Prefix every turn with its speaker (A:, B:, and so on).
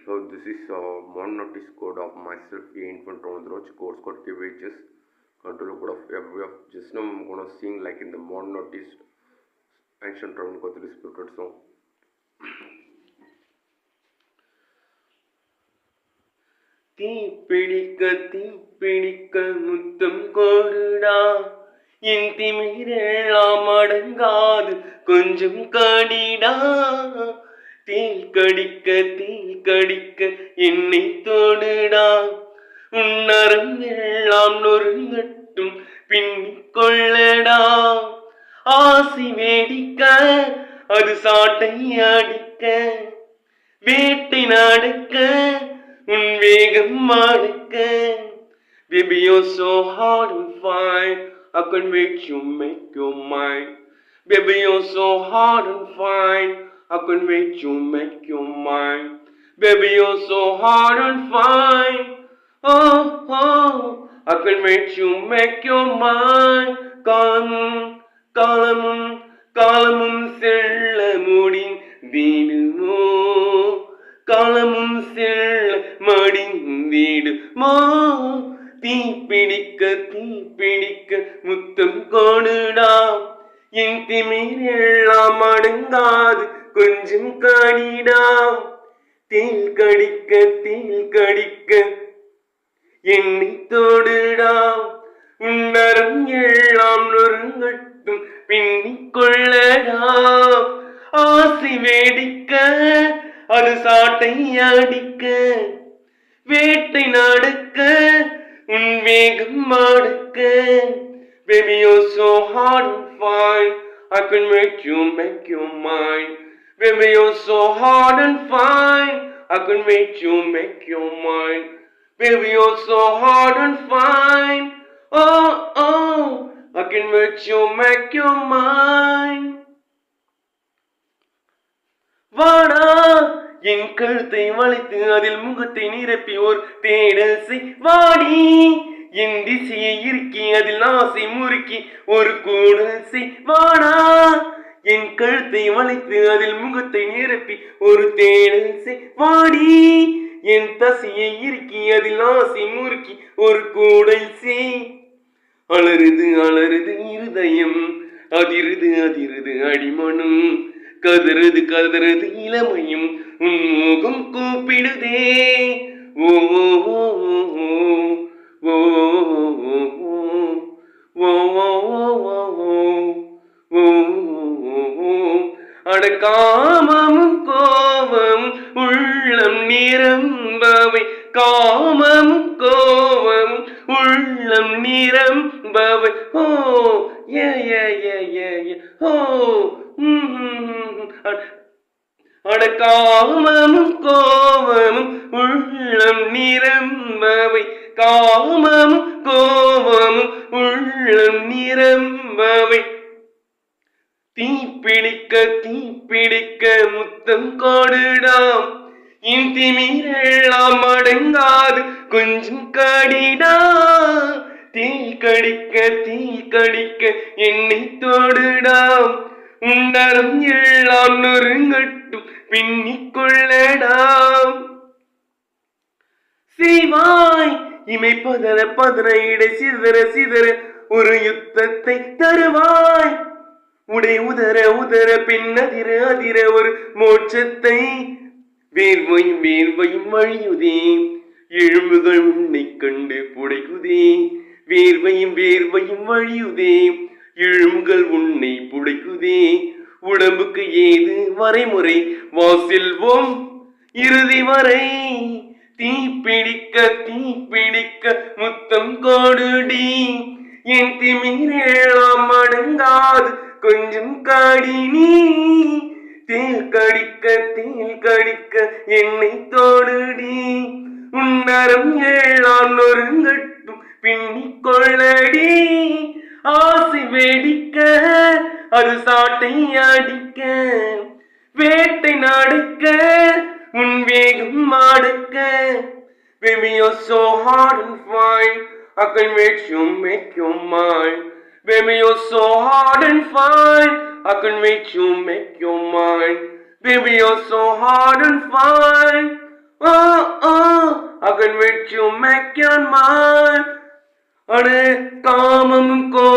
A: So this is one notice code of myself infant on the road course code KVHS control code of every of just now I'm gonna sing like in the one notice ancient round code disputed song. தீப்பிடிக்க முத்தம் கோடுடா என் திமிரெல்லாம் அடங்காது கொஞ்சம் காடிடா Thiel கடிக்க என்னை தோடுடா உன்னரம் எல்லாம் நொறுங்கட்டும் பின்னிக்கொள்ளடா ஆசி வேடிக்க அது சாட்டை அடிக்க வேட்டை நடக்க உன் வேகம் மாடுக்க. Baby, you're so hard and fine, I can make you your mind. Baby, you're so hard and fine, I can make you your mind. Baby, you're so hard and fine, oh, I can make you your mind. காலமும் செல்ல முடிந்திடுமோ காலமும் செல்ல மடிந்திடுமோ தீப்பிடிக்க முத்தம் கோடுடா என் திமிரெல்லாம் அடங்காது கொஞ்சம் காடிடா Thiel கடிக்க என்னை தோடுடா உன்னரம் எல்லாம் நொறுங்கட்டும் பின்னிக்கொள்ளடா ஆசி வேடிக்க அது சாட்டை அடிக்க வேட்டை நடக்க உன் வேகம் மாடுக்க. Baby, you're so hard and fine, I can make you your mind. Baby, you're so hard and fine, I can make you your mind. Baby, you're so hard and fine, oh, I can make you your mind. வாடா என் கழுத்தை வளைத்து அதில் முகத்தை நிரப்பி ஒரு தேடல் செய் வாடி என் திசையை இறுக்கி அதில் ஆசை முறுக்கி ஒரு கூடல் செய் வாடா என் கழுத்தை வளைத்து அதில் முகத்தை நிரப்பி ஒரு தேடல் செய் வாடி என் தசையை இறுக்கி அதில் ஆசை முறுக்கி ஒரு கூடல் செய். அலறுது இருதயம் அதிருது அடிமனும் கதறது இளமையும் உன் முகம் கூப்பிடுதே ஓ அடக்காமமும் கோபம் உள்ளம் நிரம்பவை காமமும் கோபம் உள்ளம் நிரம்பவை ஓ ஓ அடக்காமமும் கோபமும் உள்ளம் நிரம்பவை காமமும் கோபமும் உள்ளம் நிரம்பவை தீப்பிடிக்க முத்தம் கோடுடாம் என் திமிரெல்லாம் அடங்காது கொஞ்சம் காடிடா தீல் கடிக்க என்னை தோடுடாம் உன்னரம் எல்லாம் நொறுங்கட்டும் பின்னிக்கொள்ளடாம். செய்வாய் இமை பதற இடை சிதற ஒரு யுத்தத்தை தருவாய் உடை உதற பின் அதிர ஒரு மோட்சத்தை வேர்வையும் வழியுதே எழும்புகள் உன்னை கண்டு புடைக்குதே வேர்வையும் வழியுதே எழும்புகள் உன்னை புடைக்குதே உடம்புக்கு ஏது வரைமுறை வாசெல்வோம் இறுதி வரை தீப்பிடிக்க முத்தம் கோடுடி என் திமிரெல்லாம் அடங்காது கொஞ்சம் காடி நீ தீல் கடிக்க என்னை தோடுடி உன்னரம் எல்லாம் நொறுங்கட்டும் பின்னிக்கொள்ளடி ஆசி வேடிக்க அது சாட்டை அடிக்க வேட்டை நடக்க உன் வேகம் மாடுக்க. Baby, you're so hard and fine, I can make you your mind. Baby, you're so hard and fine, I can make you your mind. Baby, you're so hard and fine, I can wait you make your mind. अरे कामम को